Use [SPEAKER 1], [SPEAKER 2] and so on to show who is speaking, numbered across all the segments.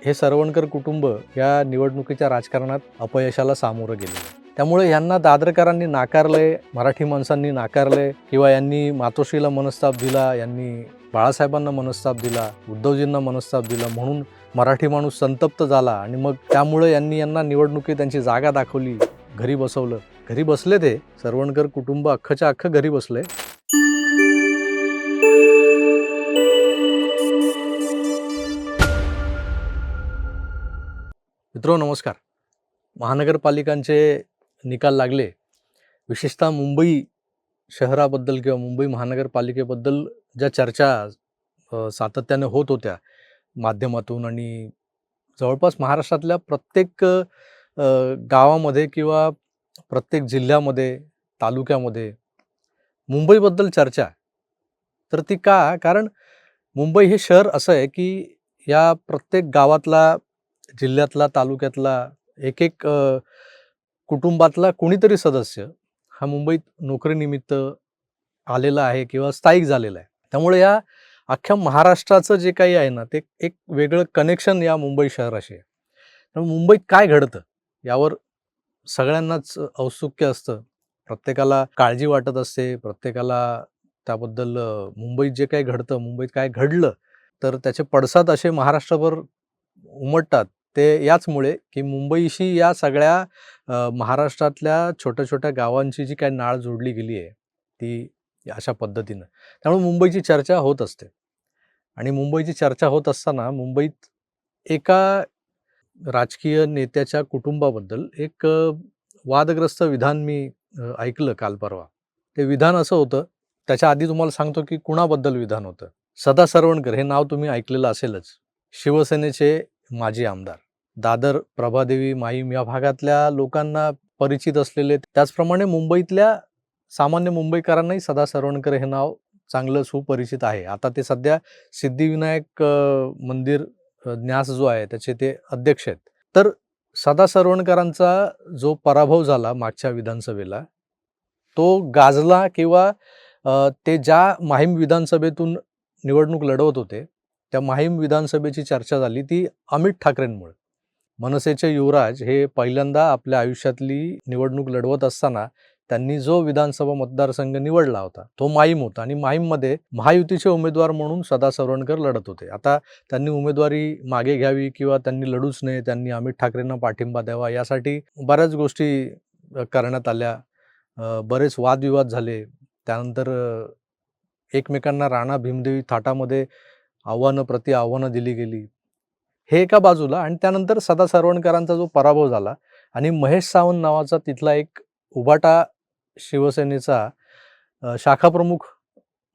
[SPEAKER 1] हे सरवणकर कुटुंब या निवडणुकीच्या राजकारणात अपयशाला सामोरं गेले. त्यामुळे यांना दादरकरांनी नाकारलंय, मराठी माणसांनी नाकारलंय किंवा यांनी मातोश्रीला मनस्ताप दिला, यांनी बाळासाहेबांना मनस्ताप दिला, उद्धवजींना मनस्ताप दिला म्हणून मराठी माणूस संतप्त झाला आणि मग त्यामुळे यांना निवडणुकीत त्यांची जागा दाखवली, घरी बसवलं. घरी बसले ते सरवणकर कुटुंब अख्खच्या अख्खं घरी बसले. मित्रांनो नमस्कार. महानगरपालिकांचे निकाल लागले. विशेषतः मुंबई शहराबद्दल किंवा मुंबई महानगरपालिकेबद्दल ज्या चर्चा सातत्याने होत होत्या माध्यमातून आणि जवळपास महाराष्ट्रातल्या प्रत्येक गावामध्ये किंवा प्रत्येक जिल्ह्यामध्ये, तालुक्यामध्ये मुंबईबद्दल चर्चा. तर ती का? कारण मुंबई हे शहर असं आहे की या प्रत्येक गावातला, जिल्ह्यातला, तालुक्यातला एक कुटुंबातला कोणीतरी सदस्य हा मुंबईत नोकरीनिमित्त आलेला आहे किंवा स्थायिक झालेला आहे. त्यामुळे या अख्ख्या महाराष्ट्राचं जे काही आहे ना, ते एक वेगळं कनेक्शन या मुंबई शहराशी आहे. त्यामुळे मुंबईत काय घडतं यावर सगळ्यांनाच औत्सुक्य असतं. प्रत्येकाला काळजी वाटत असते. प्रत्येकाला त्याबद्दल मुंबईत जे काही घडतं, मुंबईत काय घडलं, तर त्याचे पडसाद असे महाराष्ट्रभर उमटतात. ते याचमुळे की मुंबईशी या सगळ्या महाराष्ट्रातल्या छोट्या-छोट्या गावांची जी काही नाळ जोडली गेली आहे, ती अशा पद्धतीनं. त्यामुळे मुंबईची चर्चा होत असते. आणि मुंबईची चर्चा होत असताना मुंबईत एका राजकीय नेत्याच्या कुटुंबाबद्दल एक वादग्रस्त विधान मी ऐकलं काल परवा. ते विधान असं होतं, त्याच्या आधी तुम्हाला सांगतो की कुणाबद्दल विधान होतं. सदा सरवणकर हे नाव तुम्ही ऐकलेलं असेलच. शिवसेनेचे माजी आमदार. दादर, प्रभादेवी, माहीम या भागातल्या लोकांना परिचित असलेले, त्याचप्रमाणे मुंबईतल्या सामान्य मुंबईकरांनाही सदा सरवणकर हे नाव चांगलं सुपरिचित आहे. आता ते सध्या सिद्धिविनायक मंदिर न्यास जो आहे त्याचे ते अध्यक्ष आहेत. तर सदा सरवणकरांचा जो पराभव झाला मागच्या विधानसभेला, तो गाजला किंवा ते ज्या माहीम विधानसभेतून निवडणूक लढवत होते, त्या माहीम विधानसभेची चर्चा झाली ती अमित ठाकरेंमुळे. मनसेचे युवराज हे पहिल्यांदा आपल्या आयुष्यातली निवडणूक लढवत असताना त्यांनी जो विधानसभा मतदारसंघ निवडला होता तो माहीम होता आणि माहीममध्ये महायुतीचे उमेदवार म्हणून सदा सरवणकर लढत होते. आता त्यांनी उमेदवारी मागे घ्यावी किंवा त्यांनी लढूच नये, त्यांनी अमित ठाकरेंना पाठिंबा द्यावा यासाठी बऱ्याच गोष्टी करण्यात आल्या. बरेच वादविवाद झाले. त्यानंतर एकमेकांना राणा भीमदेवी थाटामध्ये प्रति आव्हानं दिली गेली. हे एका बाजूला. आणि त्यानंतर सदा सरवणकरांचा जो पराभव झाला आणि महेश सावंत नावाचा तिथला एक उभाटा शिवसेनेचा शाखाप्रमुख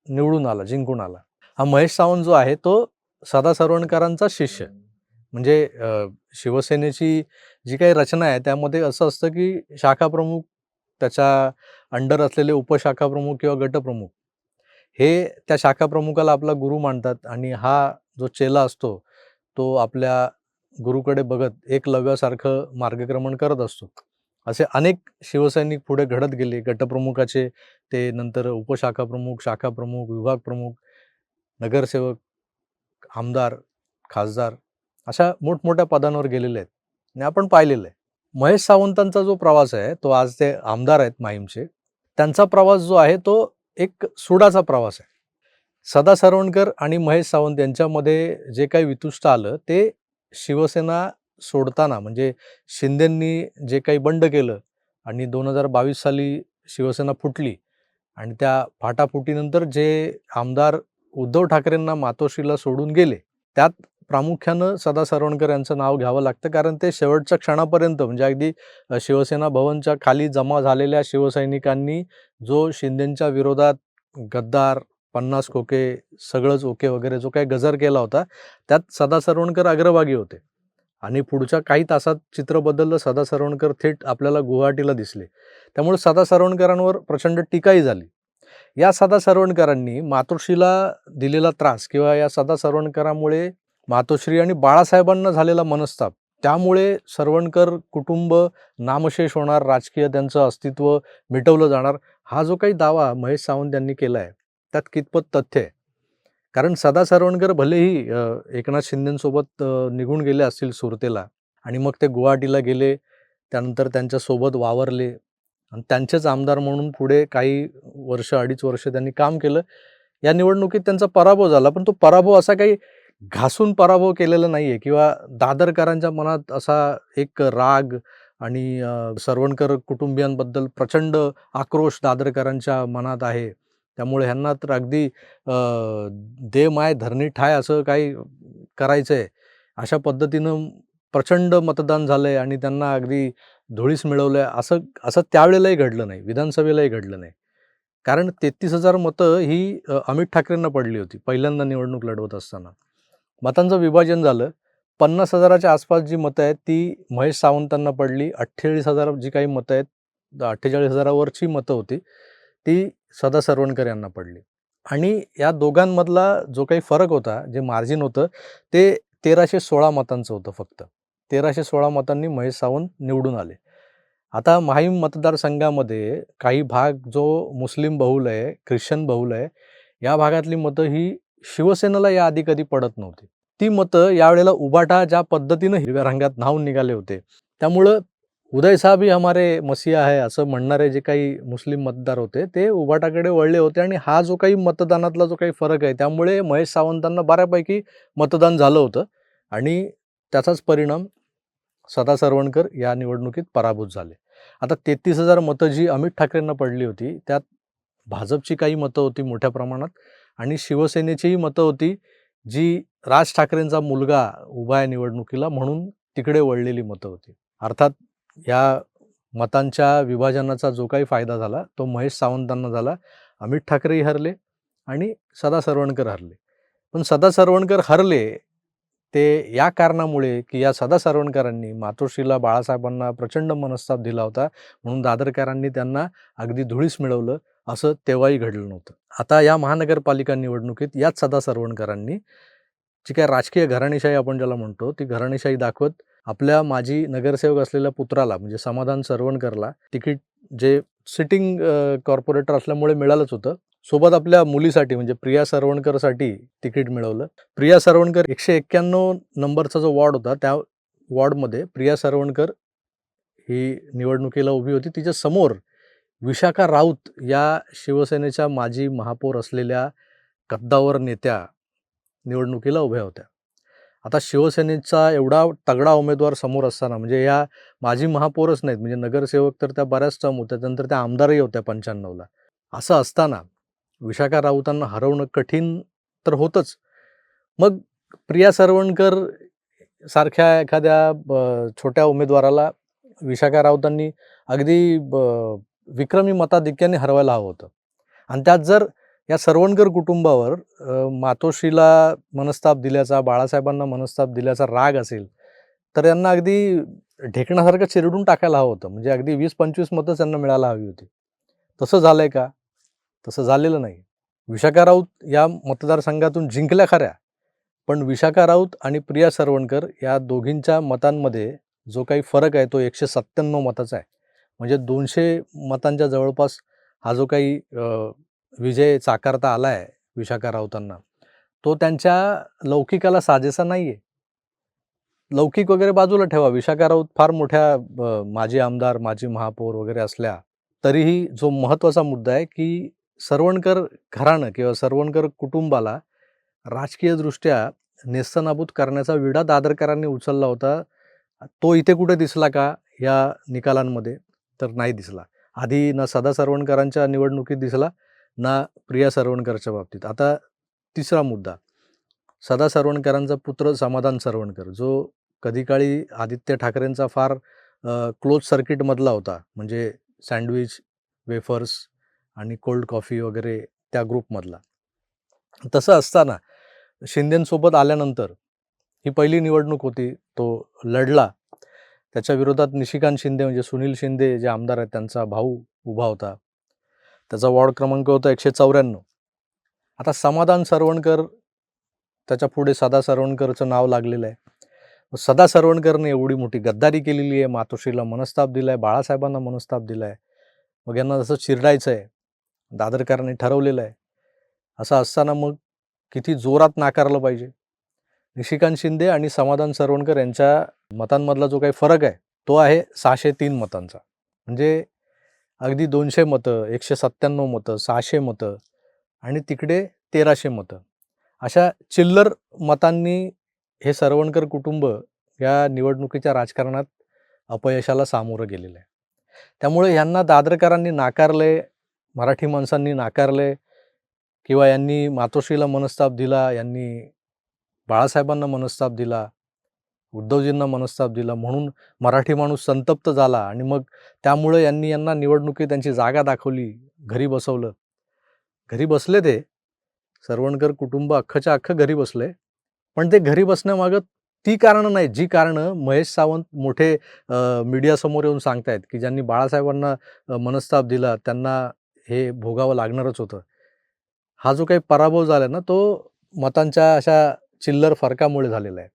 [SPEAKER 1] निवडून आला, जिंकून आला. हा महेश सावंत जो आहे तो सदा सरवणकरांचा शिष्य. म्हणजे शिवसेनेची जी काही रचना आहे त्यामध्ये असं असतं की शाखाप्रमुख, त्याच्या अंडर असलेले उपशाखाप्रमुख किंवा गटप्रमुख हे त्या शाखाप्रमुखाला आपला गुरु मानतात आणि हा जो चेला असतो तो आपल्या गुरुकडे बघत एकलव्यासारखं मार्गक्रमण करत असतो. असे अनेक शिवसैनिक पुढे घडत गेले. गटप्रमुखाचे ते नंतर उपशाखाप्रमुख, शाखाप्रमुख, विभाग प्रमुख, नगरसेवक, आमदार, खासदार अशा मोठमोठ्या पदांवर गेलेले आहेत आणि आपण पाहिलेलं आहे. महेश सावंतांचा जो प्रवास आहे तो, आज ते आमदार आहेत माहीमचे, त्यांचा प्रवास जो आहे तो एक सुडाचा प्रवास आहे. सदा सरवणकर आणि महेश सावंत यांच्यामध्ये जे काही वितुष्ट आलं ते शिवसेना सोडताना, म्हणजे शिंदेंनी जे काही बंड केलं आणि 2022 साली शिवसेना फुटली आणि त्या फाटाफुटीनंतर जे आमदार उद्धव ठाकरेंना मातोश्रीला सोडून गेले, त्यात प्रामुख्यानं सदा सरवणकर यांचं नाव घ्यावं लागतं. कारण ते शेवटच्या क्षणापर्यंत, म्हणजे अगदी शिवसेना भवनच्या खाली जमा झालेल्या शिवसैनिकांनी जो शिंदेंच्या विरोधात गद्दार, 50 खोके, सगळंच ओके वगैरे जो काही गजर केला होता, त्यात सदा सरवणकर अग्रभागी होते. आणि पुढच्या काही तासात चित्र बदललं. सदा सरवणकर थेट आपल्याला गुवाहाटीला दिसले. त्यामुळे सदा सरवणकरांवर प्रचंड टीकाही झाली. या सदा सरवणकरांनी मातोश्रीला दिलेला त्रास किंवा या सदा सरवणकरांमुळे मातोश्री आणि बाळासाहेबांना झालेला मनस्ताप, त्यामुळे सरवणकर कुटुंब नामशेष होणार, राजकीय त्यांचं अस्तित्व मिटवलं जाणार, हा जो काही दावा महेश सावंत यांनी केला आहे त्यात कितपत तथ्य आहे? कारण सदा सरवणकर भलेही एकनाथ शिंदेंसोबत निघून गेले असतील सुरतेला आणि मग ते गुवाहाटीला गेले. त्यानंतर त्यांच्यासोबत वावरले आणि त्यांचेच आमदार म्हणून पुढे काही वर्ष, 2.5 वर्ष त्यांनी काम केलं. या निवडणुकीत त्यांचा पराभव झाला. पण तो पराभव असा काही घासून पराभव केलेला नाहीये किंवा दादरकरांच्या मनात असा एक राग आणि सरवणकर कुटुंबियांबद्दल प्रचंड आक्रोश दादरकरांच्या मनात आहे. त्यामुळे ह्यांना तर अगदी दे माय धरणी ठाय असं काही करायचंय. अशा पद्धतीनं प्रचंड मतदान झालंय आणि त्यांना अगदी धुळीस मिळवलंय असं असं त्यावेळेलाही घडलं नाही. विधानसभेलाही घडलं नाही. कारण 33,000 मतं ही अमित ठाकरेंना पडली होती पहिल्यांदा निवडणूक लढवत असताना. मतांचं विभाजन झालं. 50,000च्या आसपास जी मतं आहेत ती महेश सावंतांना पडली. 48,000 जी काही मतं आहेत, 48,000वरची मतं होती, ती सदा सरवणकर यांना पडली. आणि या दोघांमधला जो काही फरक होता, जे मार्जिन होतं, ते 1,316 मतांचं होतं फक्त. 1,316 मतांनी महेश सावंत निवडून आले. आता माहीम मतदारसंघामध्ये काही भाग जो मुस्लिम बहुल आहे, ख्रिश्चन बहुल आहे, या भागातली मतं ही शिवसेनेला याआधी कधी पडत नव्हती. ती मतं यावेळेला उभाटा ज्या पद्धतीनं हिरव्या रंगात न्हाऊन निघाले होते, त्यामुळं उदय साहब ही हमारे मसीहा है असं म्हणणारे जे काही मुस्लिम मतदार होते, ते उभाटाकडे वळले होते आणि हा जो काही मतदानातला जो काही फरक आहे, त्यामुळे महेश सावंतांना बऱ्यापैकी मतदान झालं होतं आणि त्याचाच परिणाम सदा सरवणकर या निवडणुकीत पराभूत झाले. आता 33,000 मतं जी अमित ठाकरेंना पडली होती, त्यात भाजपची काही मतं होती मोठ्या प्रमाणात आणि शिवसेनेचीही मतं होती, जी राज ठाकरेंचा मुलगा उभा आहे निवडणुकीला म्हणून तिकडे वळलेली मतं होती. अर्थात या मतांच्या विभाजनाचा जो काही फायदा झाला, तो महेश सावंतांना झाला. अमित ठाकरेही हरले आणि सदा सरवणकर हरले. पण सदा सरवणकर हरले ते या कारणामुळे, की या सदा सरवणकरांनी मातोश्रीला बाळासाहेबांना प्रचंड मनस्ताप दिला होता. म्हणून दादरकरांनी त्यांना अगदी धुळीस मिळवलं, असं तेव्हाही घडलं नव्हतं. आता या महानगरपालिका निवडणुकीत याच सदा सरवणकरांनी जी काही राजकीय घराणेशाही आपण ज्याला म्हणतो, ती घराणेशाही दाखवत आपल्या माजी नगरसेवक असलेल्या पुत्राला म्हणजे समाधान सरवणकरला तिकीट जे सिटिंग कॉर्पोरेटर असल्यामुळे मिळालंच होतं. सोबत आपल्या मुलीसाठी म्हणजे प्रिया सरवणकरसाठी तिकीट मिळवलं. प्रिया सरवणकर 191 नंबरचा जो वॉर्ड होता, त्या वॉर्डमध्ये प्रिया सरवणकर ही निवडणुकीला उभी होती. तिच्या समोर विशाखा राऊत या शिवसेनेच्या माजी महापौर असलेल्या कद्दावर नेत्या निवडणुकीला उभ्या होत्या. आता शिवसेनेचा एवढा तगडा उमेदवार समोर असताना म्हणजे या माजी महापौरच नाहीत, म्हणजे नगरसेवक तर त्या बऱ्याच टर्म होत्या, त्यानंतर त्या आमदारही होत्या 95ला. असं असताना विशाखा राऊतांना हरवणं कठीण तर होतंच. मग प्रिया सरवणकर सारख्या एखाद्या छोट्या उमेदवाराला विशाखा राऊतांनी अगदी विक्रमी मताधिक्याने हरवायला हवं होतं. आणि त्यात जर या सरवणकर कुटुंबावर मातोश्रीला मनस्ताप दिल्याचा, बाळासाहेबांना मनस्ताप दिल्याचा राग असेल, तर यांना अगदी ढेकणासारखं चिरडून टाकायला हवं होतं. म्हणजे अगदी 20-25 मतंच त्यांना मिळायला हवी होती. तसं झालंय का? तसं झालेलं नाही. विशाखा राऊत या मतदारसंघातून जिंकल्या खऱ्या, पण विशाखा राऊत आणि प्रिया सरवणकर या दोघींच्या मतांमध्ये जो काही फरक आहे तो 197 मताचा आहे. म्हणजे 200 मतांच्या जवळपास हा जो काही विजय साकारता आला आहे विशाखा राऊतांना, तो त्यांच्या लौकिकाला साजेसा नाही आहे. लौकिक वगैरे बाजूला ठेवा. विशाखा राऊत फार मोठ्या माजी आमदार, माजी महापौर वगैरे असल्या, तरीही जो महत्त्वाचा मुद्दा आहे, की सरवणकर घराणं किंवा सरवणकर कुटुंबाला राजकीयदृष्ट्या नेस्तनाबूत करण्याचा विडा दादरकरांनी उचलला होता. तो इथे कुठे दिसला का या निकालांमध्ये? तर नाही दिसला. आधी ना सदा सरवणकरांच्या निवडणुकीत दिसला, ना प्रिया सरवणकरच्या बाबतीत. आता तिसरा मुद्दा, सदा सरवणकरांचा पुत्र समाधान सरवणकर, जो कधीकाळी आदित्य ठाकरेंचा फार क्लोज सर्किटमधला होता. म्हणजे सँडविच, वेफर्स आणि कोल्ड कॉफी वगैरे त्या ग्रुपमधला. तसं असताना शिंदेंसोबत आल्यानंतर ही पहिली निवडणूक होती. तो लढला. त्याच्या विरोधात निशिकांत शिंदे म्हणजे सुनील शिंदे जे आमदार आहेत त्यांचा भाऊ उभा होता. त्याचा वॉर्ड क्रमांक होता 194. आता समाधान सरवणकर त्याच्या पुढे सदा सरवणकरचं नाव लागलेलं आहे. सदा सरवणकरने एवढी मोठी गद्दारी केलेली आहे, मातोश्रीला मनस्ताप दिला आहे, बाळासाहेबांना मनस्ताप दिला आहे. मग यांना जसं चिरडायचं आहे, दादरकरांनी ठरवलेलं आहे. असं असताना मग किती जोरात नाकारलं पाहिजे. निशिकांत शिंदे आणि समाधान सरवणकर यांच्या मतांमधला जो काही फरक आहे तो आहे 603 मतांचा. म्हणजे अगदी 200 मतं, 197 मतं, 600 मतं आणि तिकडे 1300 मतं. अशा चिल्लर मतांनी हे सरवणकर कुटुंब या निवडणुकीच्या राजकारणात अपयशाला सामोरं गेलेलं आहे. त्यामुळे यांना दादरकरांनी नाकारले, मराठी माणसांनी नाकारले किंवा यांनी मातोश्रीला मनस्ताप दिला, यांनी बाळासाहेबांना मनस्ताप दिला, उद्धवजींना मनस्ताप दिला म्हणून मराठी माणूस संतप्त झाला आणि मग त्यामुळे यांना निवडणुकीत त्यांची जागा दाखवली, घरी बसवलं. घरी बसले ते सरवणकर कुटुंब अख्खच्या अख्खं घरी बसले. पण ते घरी बसण्यामागं ती कारणं नाहीत, जी कारणं महेश सावंत मोठे मीडियासमोर येऊन सांगतायत, की ज्यांनी बाळासाहेबांना मनस्ताप दिला त्यांना हे भोगावं लागणारच होतं. हा जो काही पराभव झाला ना, तो मतांच्या अशा चिल्लर फरकामुळे झालेला आहे.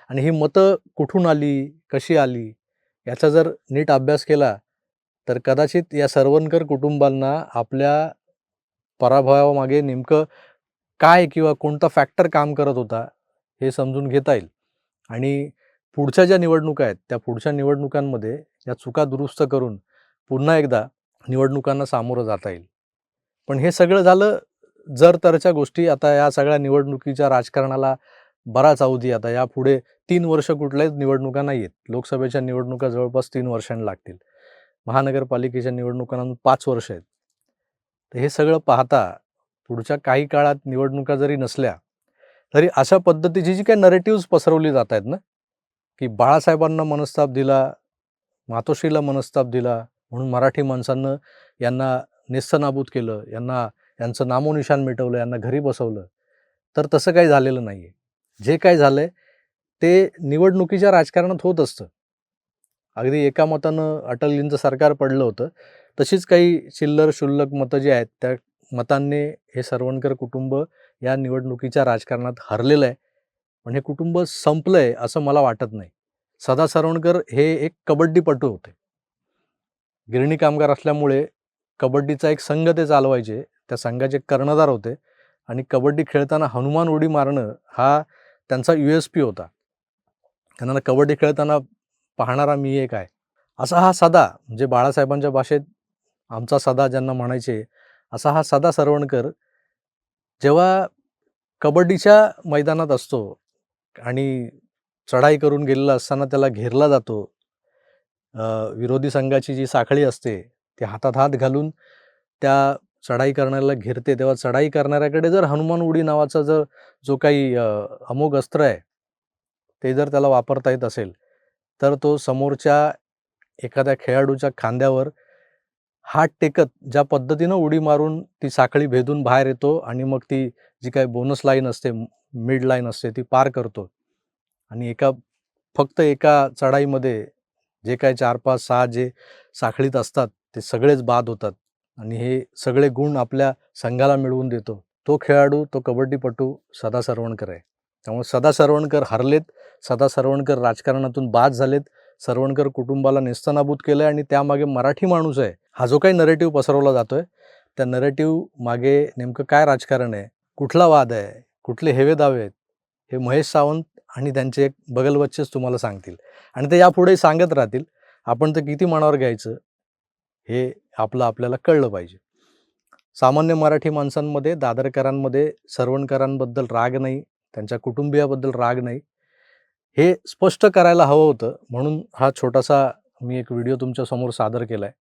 [SPEAKER 1] आणि ही मतं कुठून आली, कशी आली, याचा जर नीट अभ्यास केला, तर कदाचित या सरवणकर कुटुंबांना आपल्या पराभवामागे नेमकं काय किंवा कोणता फॅक्टर काम करत होता, हे समजून घेता येईल. आणि पुढच्या ज्या निवडणुका आहेत, त्या पुढच्या निवडणुकांमध्ये या चुका दुरुस्त करून पुन्हा एकदा निवडणुकांना सामोरं जाता येईल. पण हे सगळं झालं जर-तरच्या गोष्टी. आता या सगळ्या निवडणुकीच्या राजकारणाला बराच अवधी, आता यापुढे 3 वर्ष कुठल्याच निवडणुका नाही आहेत. लोकसभेच्या निवडणुका जवळपास 3 वर्षांनी लागतील. महानगरपालिकेच्या निवडणुकांना 5 वर्ष आहेत. तर हे सगळं पाहता पुढच्या काही काळात निवडणुका जरी नसल्या, तरी अशा पद्धतीची जी काही नरेटिव्हज पसरवली जात आहेत ना, की बाळासाहेबांना मनस्ताप दिला, मातोश्रीला मनस्ताप दिला, म्हणून मराठी माणसानं यांना नेस्तनाबूत केलं, यांचं नामोनिशाण मिटवलं, यांना घरी बसवलं. तर तसं काही झालेलं नाही आहे. जे काही झालं आहे ते निवडणुकीच्या राजकारणात होत असतं. अगदी एका मतानं अटलजींचं सरकार पडलं होतं. तशीच काही चिल्लर-शुल्लक मतं जी आहेत, त्या मतांनी हे सरवणकर कुटुंब या निवडणुकीच्या राजकारणात हरलेलं आहे. पण हे कुटुंब संपलं आहे असं मला वाटत नाही. सदा सरवणकर हे एक कबड्डीपटू होते. गिरणी कामगार असल्यामुळे कबड्डीचा एक संघ ते चालवायचे. त्या संघाचे कर्णधार होते आणि कबड्डी खेळताना हनुमान उडी मारणं हा त्यांचा USP होता. त्यांना कबड्डी खेळताना पाहणारा मी एक आहे. असा हा सदा, म्हणजे बाळासाहेबांच्या भाषेत आमचा सदा ज्यांना म्हणायचे, असा हा सदा सरवणकर जेव्हा कबड्डीच्या मैदानात असतो आणि चढाई करून गेलेला असताना त्याला घेरला जातो. विरोधी संघाची जी साखळी असते ती हातात हात घालून त्या चढाई करणाऱ्याला घेरते, तेव्हा चढाई करणाऱ्याकडे जर हनुमान उडी नावाचा जो काही अमोघ अस्त्र आहे, ते जर त्याला वापरता येत असेल, तर तो समोरच्या एखाद्या खेळाडूच्या खांद्यावर हात टेकत ज्या पद्धतीनं उडी मारून ती साखळी भेदून बाहेर येतो आणि मग ती जी काही बोनस लाईन असते, मिड लाईन असते, ती पार करतो आणि फक्त एका चढाईमध्ये जे काही 4, 5, 6 जे साखळीत असतात ते सगळेच बाद होतात आणि हे सगळे गुण आपल्या संघाला मिळवून देतो. तो खेळाडू, तो कबड्डीपटू सदा सरवणकर आहे. त्यामुळे सदा सरवणकर हरलेत, सदा सरवणकर राजकारणातून बाद झालेत, सरवणकर कुटुंबाला नेस्तनाबूत केलं आहे आणि त्यामागे मराठी माणूस आहे, हा जो काही नरेटिव्ह पसरवला जातोय, त्या नरेटिव्ह मागे नेमकं काय राजकारण आहे, कुठला वाद आहे, कुठले हेवे दावे आहेत, हे महेश सावंत आणि त्यांचे एक बगलबच्चेच तुम्हाला सांगतील आणि ते यापुढेही सांगत राहतील. आपण तर किती मनावर घ्यायचं हे आपल्याला कळलं पाहिजे. सामान्य मराठी माणसांमध्ये, दादरकरांमध्ये सरवणकरांबद्दल राग नाही, त्यांच्या कुटुंबियाबद्दल राग नाही, हे स्पष्ट करायला हवं होतं. म्हणून हा छोटासा मी एक व्हिडिओ तुमच्यासमोर सादर केला आहे.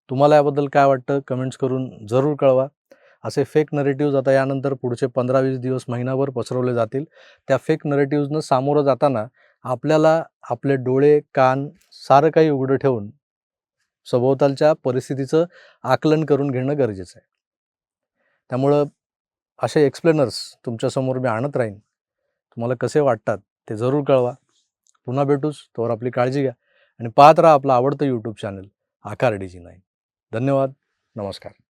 [SPEAKER 1] तुम्हाला याबद्दल काय वाटतं कमेंट्स करून जरूर कळवा. असे फेक नरेटिव्हज आता यानंतर पुढचे 15-20 दिवस, महिनाभर पसरवले जातील. त्या फेक नरेटिव्हजनं सामोरं जाताना आपल्याला आपले डोळे, कान सारं काही उघडं ठेवून सभोवतालच्या परिस्थितीचं आकलन करून घेणं गरजेचं आहे. त्यामुळं असे एक्सप्लेनर्स तुमच्यासमोर मी आणत राहीन. तुम्हाला कसे वाटतात ते जरूर कळवा. पुन्हा भेटूच, तोवर आपली काळजी घ्या आणि पाहत राहा आपलं आवडतं YouTube चॅनल आकार DG9. धन्यवाद. नमस्कार.